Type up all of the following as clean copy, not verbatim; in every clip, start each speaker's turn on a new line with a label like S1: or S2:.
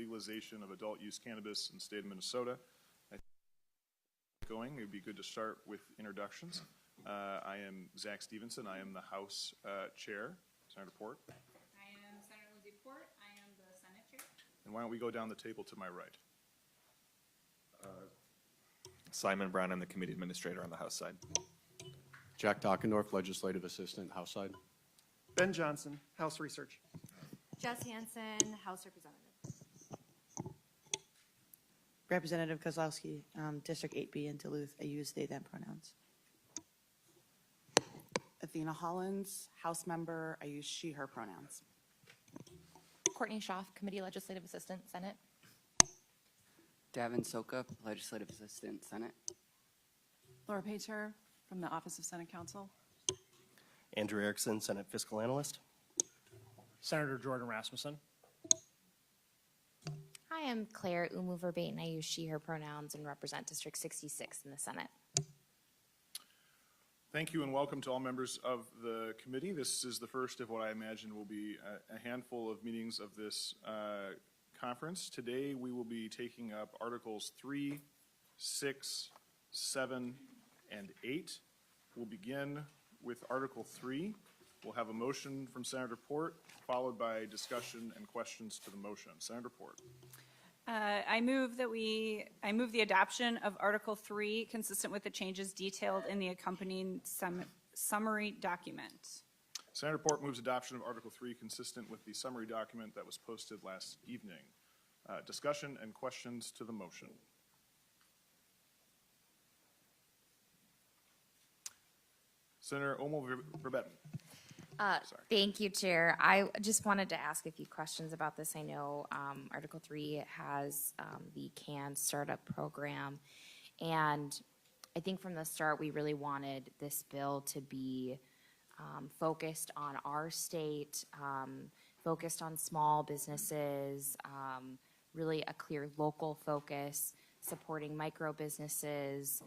S1: legalization of adult use cannabis in the state of Minnesota. It would be good to start with introductions. I am Zach Stevenson. I am the House Chair. Senator Port.
S2: I am Senator Lindsay Port. I am the Senate Chair.
S1: And why don't we go down the table to my right?
S3: Simon Brown, I'm the Committee Administrator on the House side.
S4: Jack Dockendorf, Legislative Assistant, House side.
S5: Ben Johnson, House Research.
S6: Jess Hansen, House Representative.
S7: Representative Kozlowski, District 8B in Duluth. I use they, them pronouns.
S8: Athena Hollins, House Member. I use she, her pronouns.
S9: Courtney Schaaf, Committee Legislative Assistant, Senate.
S10: Davin Soka, Legislative Assistant, Senate.
S11: Laura Pater from the Office of Senate Counsel.
S5: Andrew Erickson, Senate Fiscal Analyst.
S12: Senator Jordan Rasmussen.
S9: I am Claire Umu-Verbaten. I use she, her pronouns and represent District 66 in the Senate.
S1: Thank you and welcome to all members of the committee. This is the first of what I imagine will be a handful of meetings of this conference. Today we will be taking up Articles 3, 6, 7, and 8. We'll begin with Article 3. We'll have a motion from Senator Port, followed by discussion and questions to the motion. Senator Port.
S2: I move the adoption of Article 3 consistent with the changes detailed in the accompanying summary document.
S1: Senator Port moves adoption of Article 3 consistent with the summary document that was posted last evening. Discussion and questions to the motion. Senator Omo-Verbeten.
S9: Thank you, Chair. I just wanted to ask a few questions about this. I know Article 3 has the CAN startup program, and I think from the start we really wanted this bill to be focused on our state, focused on small businesses, really a clear local focus, supporting micro businesses,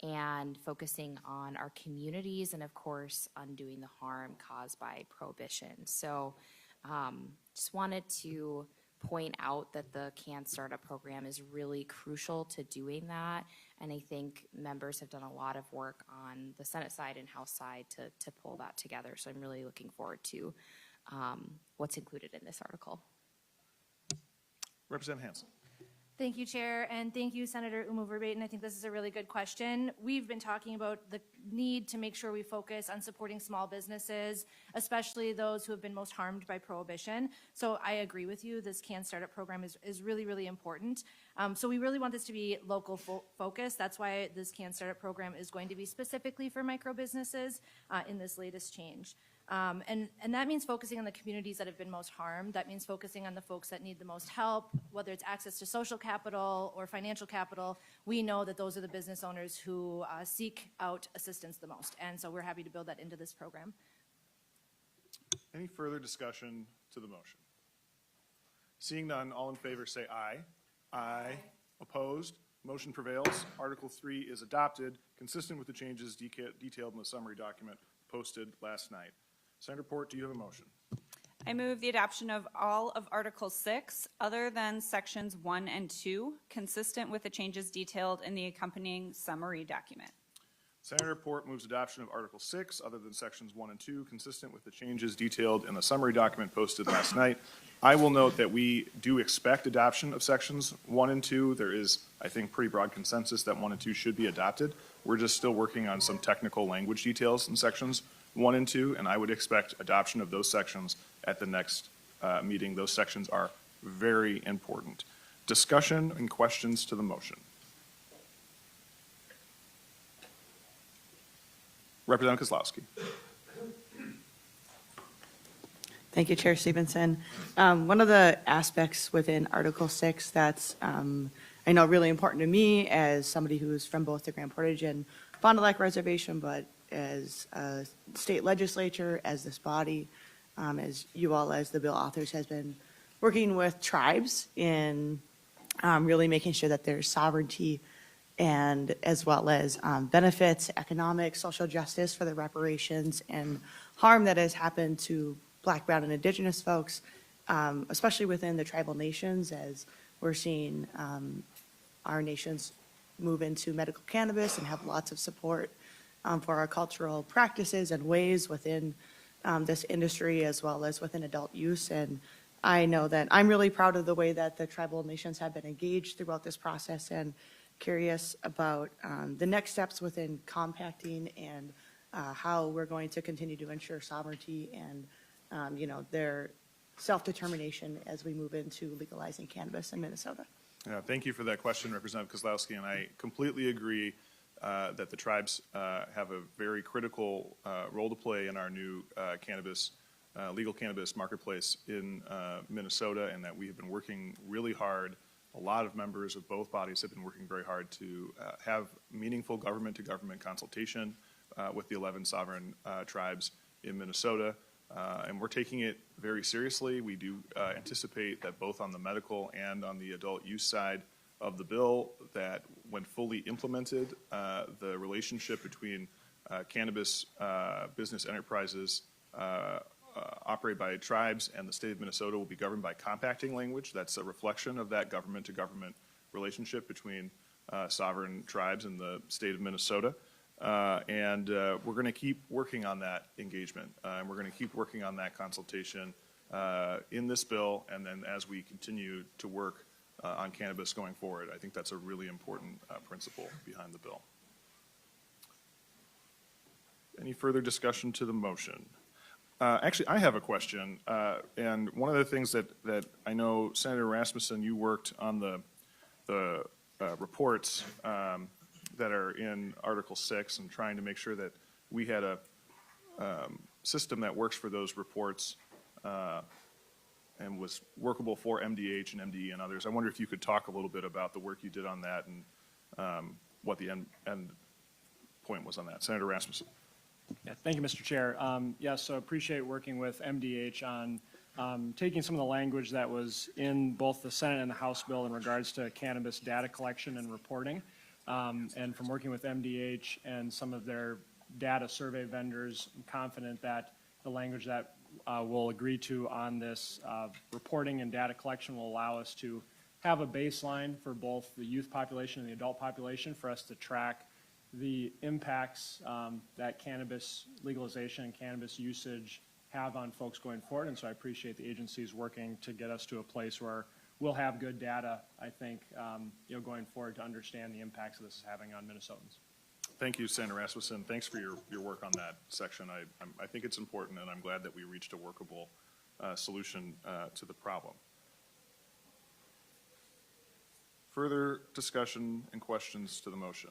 S9: and focusing on our communities and, of course, undoing the harm caused by prohibition. So just wanted to point out that the CAN Startup Program is really crucial to doing that, and I think members have done a lot of work on the Senate side and House side to pull that together. So I'm really looking forward to what's included in this article.
S1: Representative Hansen.
S6: Thank you, Chair, and thank you, Senator Umu-Verbaten. I think this is a really good question. We've been talking about the need to make sure we focus on supporting small businesses, especially those who have been most harmed by prohibition. So I agree with you. This CAN Startup Program is really, really important. So we really want this to be local focused. That's why this CAN Startup Program is going to be specifically for micro businesses in this latest change. And that means focusing on the communities that have been most harmed. That means focusing on the folks that need the most help, whether it's access to social capital or financial capital. We know that those are the business owners who seek out assistance the most. And so we're happy to build that into this program.
S1: Any further discussion to the motion? Seeing none, all in favor say aye. Aye. Opposed? Motion prevails. Article 3 is adopted, consistent with the changes detailed in the summary document posted last night. Senator Port, do you have a motion?
S2: I move the adoption of all of Article 6 other than Sections 1 and 2, consistent with the changes detailed in the accompanying summary document.
S1: Senator Port moves adoption of Article 6 other than Sections 1 and 2, consistent with the changes detailed in the summary document posted last night. I will note that we do expect adoption of Sections 1 and 2. There is, I think, pretty broad consensus that 1 and 2 should be adopted. We're just still working on some technical language details in Sections 1 and 2, and I would expect adoption of those sections at the next meeting. Those sections are very important. Discussion and questions to the motion. Representative Kozlowski.
S7: Thank you, Chair Stevenson. One of the aspects within Article 6 that's, I know, really important to me as somebody who's from both the Grand Portage and Fond du Lac Reservation, but as a state legislature, as this body, as you all, as the bill authors, has been working with tribes in really making sure that there's sovereignty and as well as benefits, economic, social justice for the reparations and harm that has happened to Black, Brown, and Indigenous folks especially within the tribal nations, as we're seeing our nations move into medical cannabis and have lots of support for our cultural practices and ways within this industry as well as within adult use. And I know that I'm really proud of the way that the tribal nations have been engaged throughout this process and curious about the next steps within compacting and how we're going to continue to ensure sovereignty and, their self-determination as we move into legalizing cannabis in Minnesota.
S1: Yeah, thank you for that question, Representative Kozlowski, and I completely agree that the tribes have a very critical role to play in our new legal cannabis marketplace in Minnesota, and that we have been working really hard. A lot of members of both bodies have been working very hard to have meaningful government-to-government consultation with the 11 sovereign tribes in Minnesota. And we're taking it very seriously. We do anticipate that both on the medical and on the adult use side of the bill, that when fully implemented, the relationship between cannabis business enterprises operated by tribes and the state of Minnesota will be governed by compacting language. That's a reflection of that government-to-government relationship between sovereign tribes and the state of Minnesota. And we're going to keep working on that engagement. And we're going to keep working on that consultation in this bill, and then as we continue to work on cannabis going forward. I think that's a really important principle behind the bill. Any further discussion to the motion? Actually, I have a question. And one of the things that I know, Senator Rasmussen, you worked on the reports that are in Article 6 and trying to make sure that we had a system that works for those reports and was workable for MDH and MDE and others. I wonder if you could talk a little bit about the work you did on that and what the end point was on that. Senator Rasmussen.
S12: Yeah, thank you, Mr. Chair. So appreciate working with MDH on taking some of the language that was in both the Senate and the House bill in regards to cannabis data collection and reporting. And from working with MDH and some of their data survey vendors, I'm confident that the language that we'll agree to on this reporting and data collection will allow us to have a baseline for both the youth population and the adult population for us to track the impacts that cannabis legalization and cannabis usage have on folks going forward. And so I appreciate the agencies working to get us to a place where we'll have good data, I think, going forward to understand the impacts that this is having on Minnesotans.
S1: Thank you, Senator Rasmussen. Thanks for your work on that section. I think it's important, and I'm glad that we reached a workable solution to the problem. Further discussion and questions to the motion?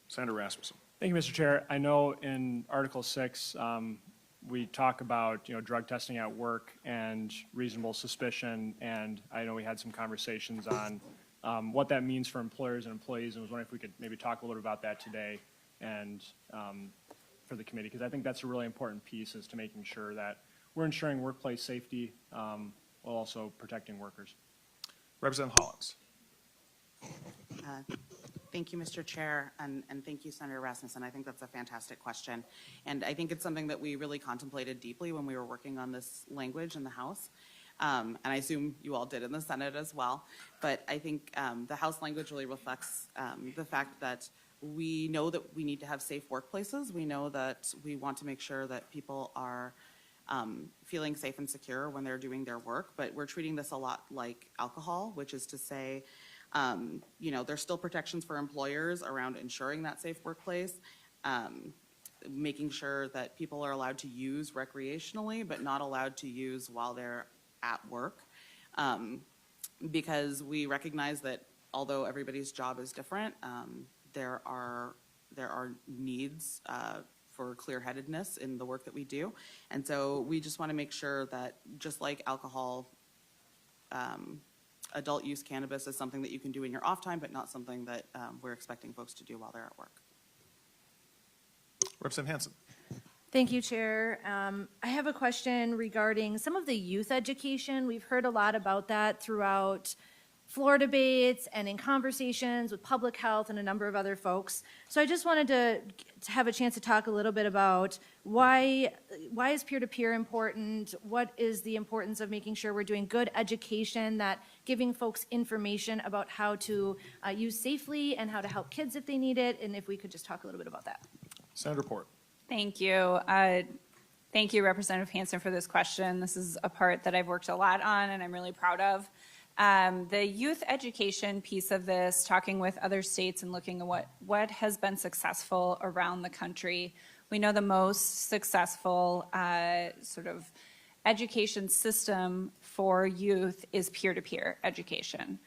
S1: Senator Rasmussen.
S12: Thank you, Mr. Chair. I know in Article 6, we talk about, drug testing at work and reasonable suspicion, and I know we had some conversations on what that means for employers and employees, and I was wondering if we could maybe talk a little bit about that today and for the committee, because I think that's a really important piece, is to making sure that we're ensuring workplace safety while also protecting workers.
S1: Representative Hollins.
S8: Thank you, Mr. Chair, and thank you, Senator Rasmussen. I think that's a fantastic question. And I think it's something that we really contemplated deeply when we were working on this language in the House. And I assume you all did in the Senate as well. But I think the House language really reflects the fact that we know that we need to have safe workplaces. We know that we want to make sure that people are feeling safe and secure when they're doing their work. But we're treating this a lot like alcohol, which is to say, there's still protections for employers around ensuring that safe workplace, making sure that people are allowed to use recreationally, but not allowed to use while they're at work. Because we recognize that although everybody's job is different, there are needs for clear-headedness in the work that we do. And so we just want to make sure that just like alcohol, adult use cannabis is something that you can do in your off time, but not something that we're expecting folks to do while they're at work.
S1: Representative Hansen.
S6: Thank you, Chair. I have a question regarding some of the youth education. We've heard a lot about that throughout floor debates and in conversations with public health and a number of other folks. So I just wanted to have a chance to talk a little bit about why is peer-to-peer important? What is the importance of making sure we're doing good education, that giving folks information about how to use safely and how to help kids if they need it, and if we could just talk a little bit about that.
S1: Senator Port.
S2: Thank you. Thank you, Representative Hansen, for this question. This is a part that I've worked a lot on and I'm really proud of. The youth education piece of this, talking with other states and looking at what has been successful around the country. We know the most successful sort of education system for youth is peer-to-peer education.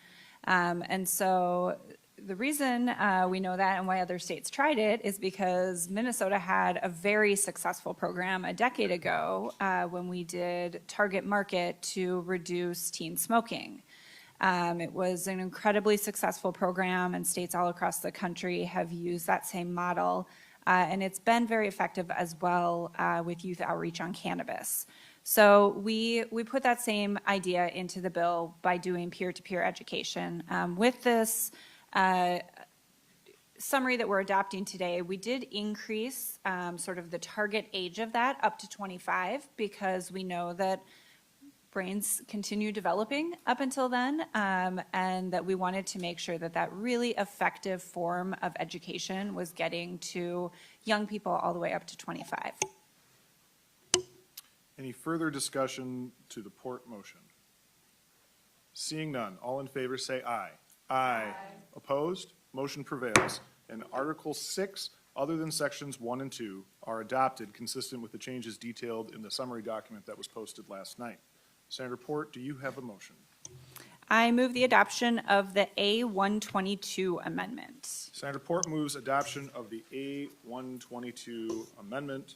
S2: And so the reason we know that and why other states tried it is because Minnesota had a very successful program a decade ago when we did Target Market to reduce teen smoking. It was an incredibly successful program, and states all across the country have used that same model. And it's been very effective as well with youth outreach on cannabis. So we put that same idea into the bill by doing peer-to-peer education. With this summary that we're adopting today, we did increase sort of the target age of that up to 25 because we know that brains continue developing up until then, and that we wanted to make sure that that really effective form of education was getting to young people all the way up to 25.
S1: Any further discussion to the Port motion? Seeing none, all in favor say aye. Aye. Opposed? Motion prevails. And Article 6, other than Sections 1 and 2, are adopted consistent with the changes detailed in the summary document that was posted last night. Senator Port, do you have a motion?
S2: I move the adoption of the A-122 amendment.
S1: Senator Port moves adoption of the A-122 amendment.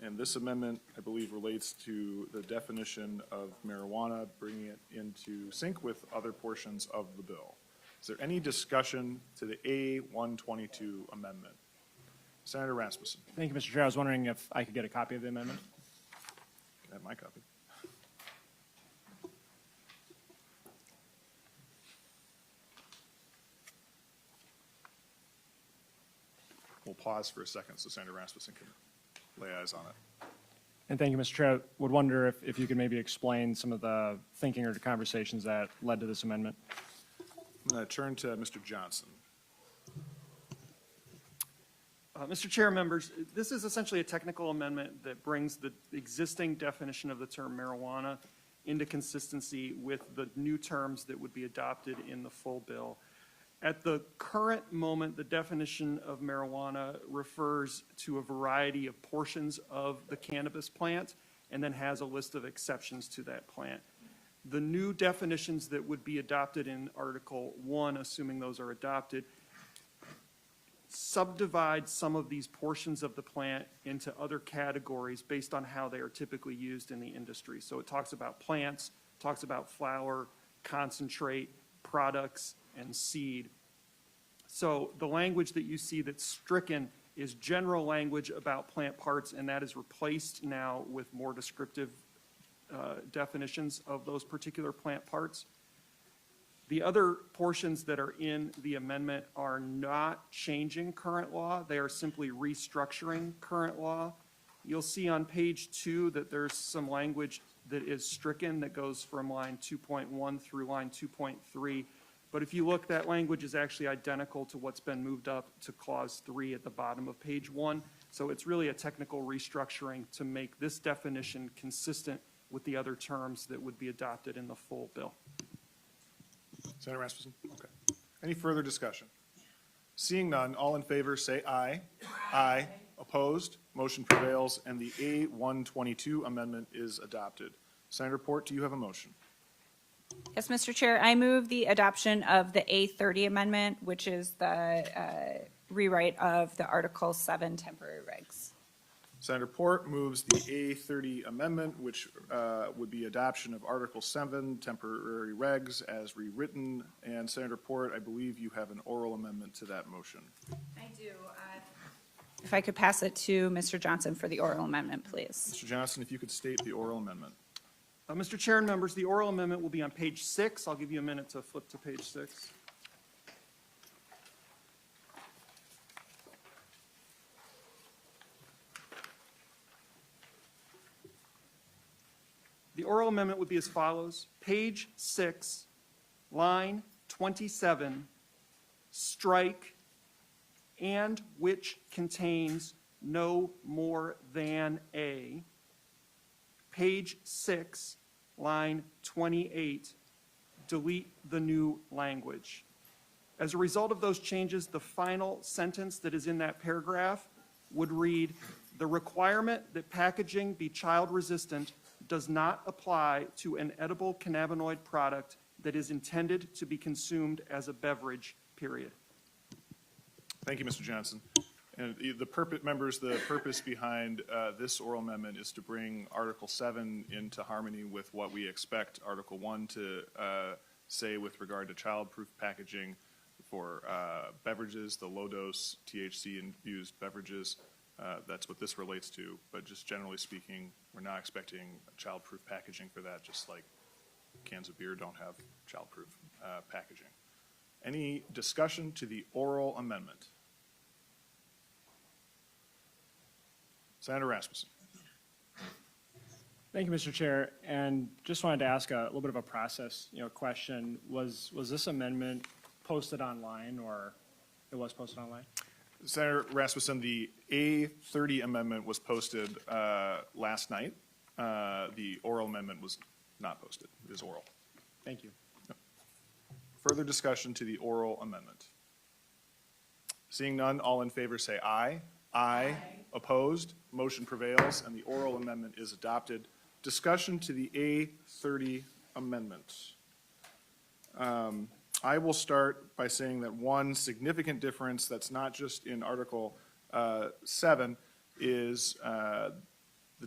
S1: And this amendment, I believe, relates to the definition of marijuana, bringing it into sync with other portions of the bill. Is there any discussion to the A-122 amendment? Senator Rasmussen.
S12: Thank you, Mr. Chair. I was wondering if I could get a copy of the amendment.
S1: Can I have my copy? We'll pause for a second so Senator Rasmussen can lay eyes on it.
S12: And thank you, Mr. Chair. Would wonder if you could maybe explain some of the thinking or the conversations that led to this amendment.
S1: I'm going to turn to Mr. Johnson.
S13: Mr. Chair, members, this is essentially a technical amendment that brings the existing definition of the term marijuana into consistency with the new terms that would be adopted in the full bill. At the current moment, the definition of marijuana refers to a variety of portions of the cannabis plant and then has a list of exceptions to that plant. The new definitions that would be adopted in Article 1, assuming those are adopted, subdivide some of these portions of the plant into other categories based on how they are typically used in the industry. So it talks about plants, talks about flower, concentrate, products, and seed. So the language that you see that's stricken is general language about plant parts, and that is replaced now with more descriptive definitions of those particular plant parts. The other portions that are in the amendment are not changing current law. They are simply restructuring current law. You'll see on page 2 that there's some language that is stricken that goes from line 2.1 through line 2.3. But if you look, that language is actually identical to what's been moved up to clause 3 at the bottom of page 1. So it's really a technical restructuring to make this definition consistent with the other terms that would be adopted in the full bill.
S1: Senator Rasmussen? Okay. Any further discussion? Seeing none, all in favor say aye. Aye. Opposed? Motion prevails, and the A-122 amendment is adopted. Senator Port, do you have a motion?
S2: Yes, Mr. Chair, I move the adoption of the A-30 amendment, which is the rewrite of the Article 7 temporary regs.
S1: Senator Port moves the A-30 amendment, which would be adoption of Article 7 temporary regs as rewritten. And Senator Port, I believe you have an oral amendment to that motion.
S2: I do. If I could pass it to Mr. Johnson for the oral amendment, please.
S1: Mr. Johnson, if you could state the oral amendment.
S13: Mr. Chair and members, the oral amendment will be on page 6. I'll give you a minute to flip to page 6. The oral amendment would be as follows. Page 6, line 27, strike, "and which contains no more than a." Page 6, line 28, delete the new language. As a result of those changes, the final sentence that is in that paragraph would read, "The requirement that packaging be child-resistant does not apply to an edible cannabinoid product that is intended to be consumed as a beverage, period."
S1: Thank you, Mr. Johnson. And the purpose behind this oral amendment is to bring Article 7 into harmony with what we expect Article 1 to say with regard to child-proof packaging for beverages, the low-dose THC-infused beverages. That's what this relates to, but just generally speaking, we're not expecting child-proof packaging for that, just like cans of beer don't have child-proof packaging. Any discussion to the oral amendment? Senator Rasmussen.
S12: Thank you, Mr. Chair. And just wanted to ask a little bit of a process, question. Was this amendment posted online, or it was posted online?
S1: Senator Rasmussen, the A30 amendment was posted last night. The oral amendment was not posted. It is oral.
S12: Thank you.
S1: Further discussion to the oral amendment? Seeing none, all in favor say aye. Aye. Opposed? Motion prevails, and the oral amendment is adopted. Discussion to the A30 amendment. I will start by saying that one significant difference that's not just in Article 7 is the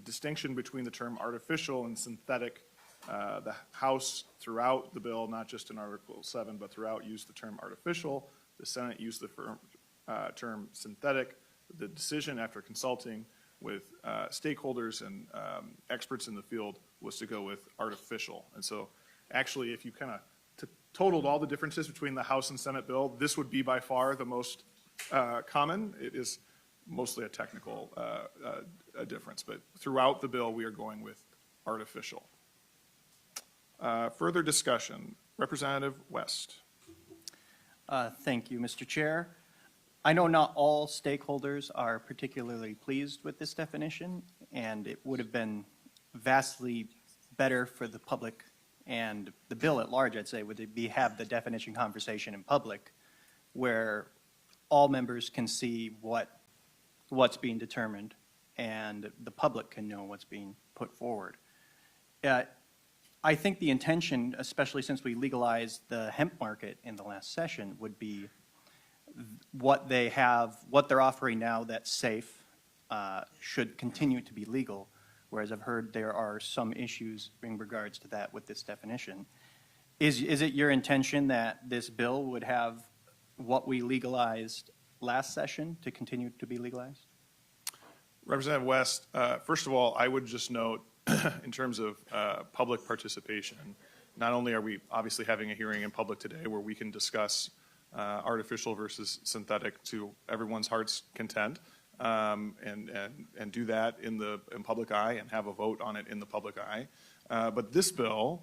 S1: distinction between the term artificial and synthetic. The House throughout the bill, not just in Article 7, but throughout, used the term artificial. The Senate used the term synthetic. The decision, after consulting with stakeholders and experts in the field, was to go with artificial. And so actually, if you kind of totaled all the differences between the House and Senate bill, this would be by far the most common. It is mostly a technical difference, but throughout the bill, we are going with artificial. Further discussion. Representative West.
S14: Thank you, Mr. Chair. I know not all stakeholders are particularly pleased with this definition, and it would have been vastly better for the public and the bill at large, I'd say, would it be have the definition conversation in public where all members can see what's being determined and the public can know what's being put forward. I think the intention, especially since we legalized the hemp market in the last session, would be what they're offering now that's safe should continue to be legal, whereas I've heard there are some issues in regards to that with this definition. Is it your intention that this bill would have what we legalized last session to continue to be legalized?
S1: Representative West, first of all, I would just note in terms of public participation, not only are we obviously having a hearing in public today where we can discuss artificial versus synthetic to everyone's heart's content, and do that in public eye and have a vote on it in the public eye. But this bill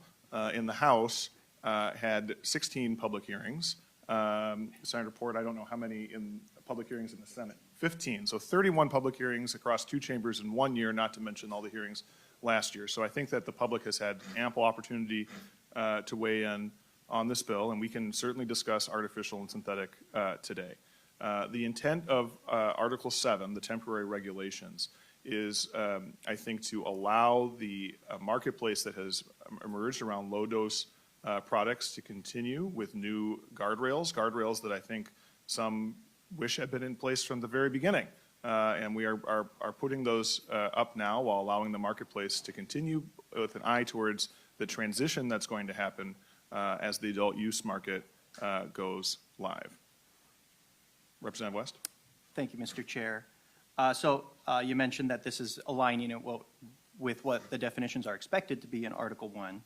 S1: in the House had 16 public hearings. Senator Port, I don't know how many in public hearings in the Senate. 15. So 31 public hearings across two chambers in 1 year, not to mention all the hearings last year. So I think that the public has had ample opportunity to weigh in on this bill, and we can certainly discuss artificial and synthetic today. The intent of Article 7, the temporary regulations, is, I think, to allow the marketplace that has emerged around low-dose products to continue with new guardrails that I think some wish had been in place from the very beginning. And we are putting those up now while allowing the marketplace to continue with an eye towards the transition that's going to happen as the adult use market goes live. Representative West.
S14: Thank you, Mr. Chair. So you mentioned that this is aligning it with what the definitions are expected to be in Article 1,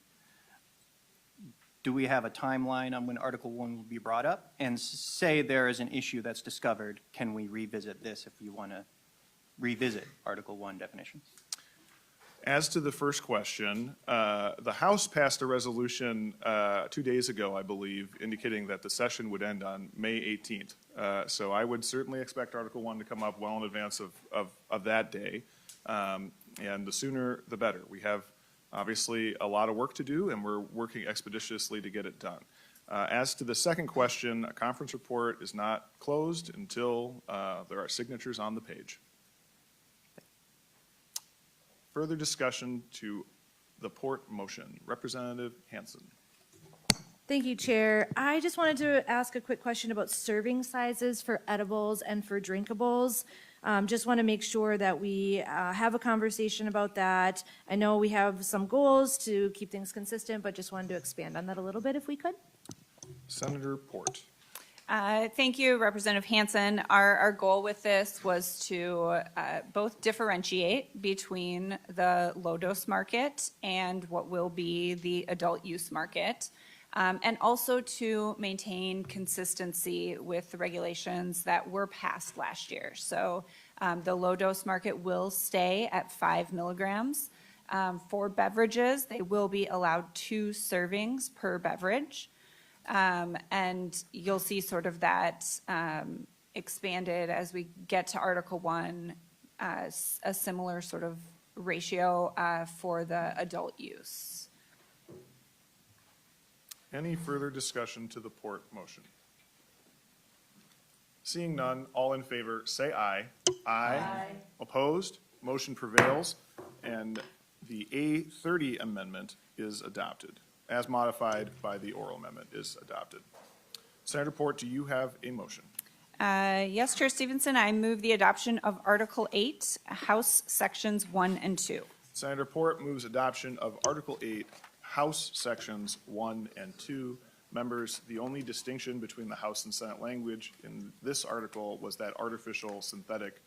S14: do we have a timeline on when Article 1 will be brought up? And say there is an issue that's discovered, can we revisit this if we want to revisit Article 1 definitions?
S1: As to the first question, the House passed a resolution 2 days ago, I believe, indicating that the session would end on May 18th. So I would certainly expect Article 1 to come up well in advance of that day. And the sooner, the better. We have obviously a lot of work to do, and we're working expeditiously to get it done. As to the second question, a conference report is not closed until there are signatures on the page. Further discussion to the Port motion. Representative Hansen.
S6: Thank you, Chair. I just wanted to ask a quick question about serving sizes for edibles and for drinkables. Just want to make sure that we have a conversation about that. I know we have some goals to keep things consistent, but just wanted to expand on that a little bit if we could.
S1: Senator Port.
S2: Thank you, Representative Hansen. Our goal with this was to both differentiate between the low-dose market and what will be the adult use market, and also to maintain consistency with the regulations that were passed last year. So the low-dose market will stay at 5 milligrams. For beverages, they will be allowed 2 servings per beverage. And you'll see sort of that expanded as we get to Article 1, a similar sort of ratio for the adult use.
S1: Any further discussion to the Port motion? Seeing none, all in favor say aye. Aye. Opposed? Motion prevails, and the A30 amendment is adopted, as modified by the oral amendment is adopted. Senator Port, do you have a motion?
S2: Yes, Chair Stevenson, I move the adoption of Article 8, House Sections 1 and 2.
S1: Senator Port moves adoption of Article 8, House Sections 1 and 2. Members, the only distinction between the House and Senate language in this article was that artificial synthetic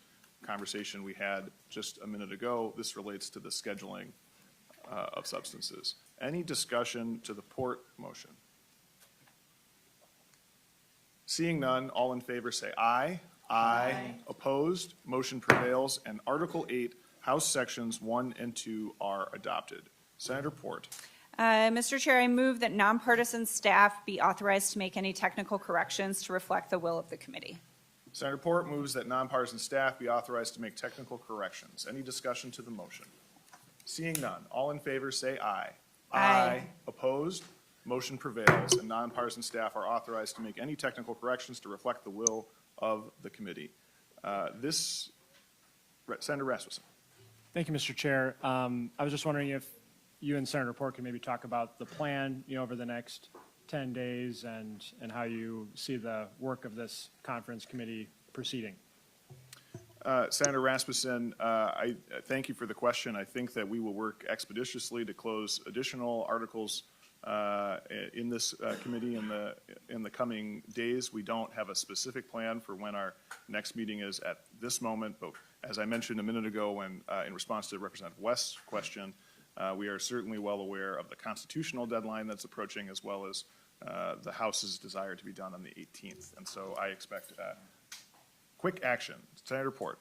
S1: conversation we had just a minute ago. This relates to the scheduling of substances. Any discussion to the Port motion? Seeing none, all in favor say aye. Aye. Opposed? Motion prevails, and Article 8, House Sections 1 and 2 are adopted. Senator Port.
S2: Mr. Chair, I move that nonpartisan staff be authorized to make any technical corrections to reflect the will of the committee.
S1: Senator Port moves that nonpartisan staff be authorized to make technical corrections. Any discussion to the motion? Seeing none, all in favor say aye.
S2: Aye.
S1: Opposed? Motion prevails, and nonpartisan staff are authorized to make any technical corrections to reflect the will of the committee. Senator Rasmussen.
S12: Thank you, Mr. Chair. I was just wondering if you and Senator Port can maybe talk about the plan, over the next 10 days and how you see the work of this conference committee proceeding.
S1: Senator Rasmussen, I thank you for the question. I think that we will work expeditiously to close additional articles in this committee in the coming days. We don't have a specific plan for when our next meeting is at this moment, but as I mentioned a minute ago when in response to Representative West's question, we are certainly well aware of the constitutional deadline that's approaching, as well as the House's desire to be done on the 18th. And so I expect quick action. Senator Port.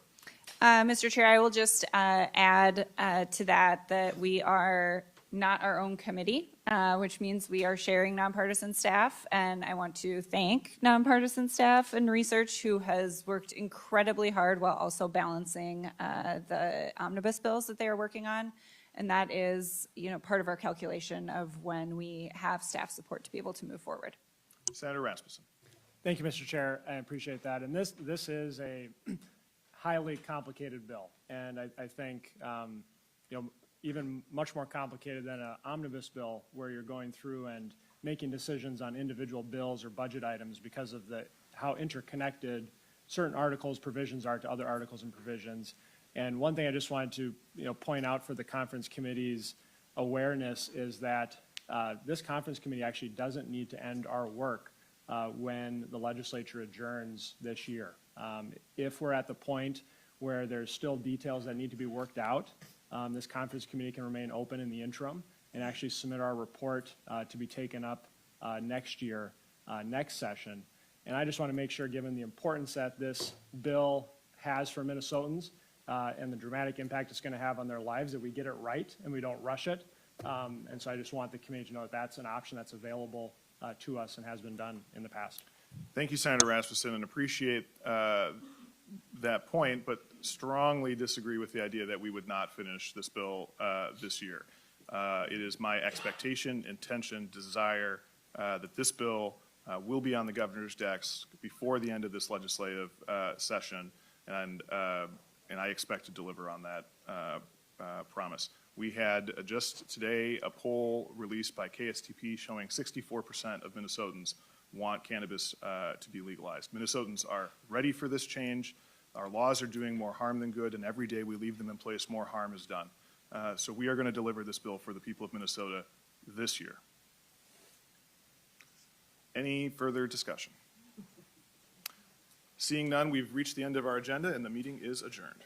S2: Mr. Chair, I will just add to that we are not our own committee, which means we are sharing nonpartisan staff. And I want to thank nonpartisan staff and research who has worked incredibly hard while also balancing the omnibus bills that they are working on. And that is, part of our calculation of when we have staff support to be able to move forward.
S1: Senator Rasmussen.
S12: Thank you, Mr. Chair. I appreciate that. And this is a highly complicated bill. And I think, even much more complicated than an omnibus bill where you're going through and making decisions on individual bills or budget items because of how interconnected certain articles, provisions are to other articles and provisions. And one thing I just wanted to point out for the conference committee's awareness is that this conference committee actually doesn't need to end our work when the legislature adjourns this year. If we're at the point where there's still details that need to be worked out, this conference committee can remain open in the interim and actually submit our report to be taken up next year, next session. And I just want to make sure, given the importance that this bill has for Minnesotans and the dramatic impact it's going to have on their lives, that we get it right and we don't rush it. And so I just want the committee to know that that's an option that's available to us and has been done in the past.
S1: Thank you, Senator Rasmussen, and appreciate that point, but strongly disagree with the idea that we would not finish this bill this year. It is my expectation, intention, desire that this bill will be on the governor's desk before the end of this legislative session, and I expect to deliver on that promise. We had just today a poll released by KSTP showing 64% of Minnesotans want cannabis to be legalized. Minnesotans are ready for this change. Our laws are doing more harm than good, and every day we leave them in place, more harm is done. So we are going to deliver this bill for the people of Minnesota this year. Any further discussion? Seeing none, we've reached the end of our agenda, and the meeting is adjourned.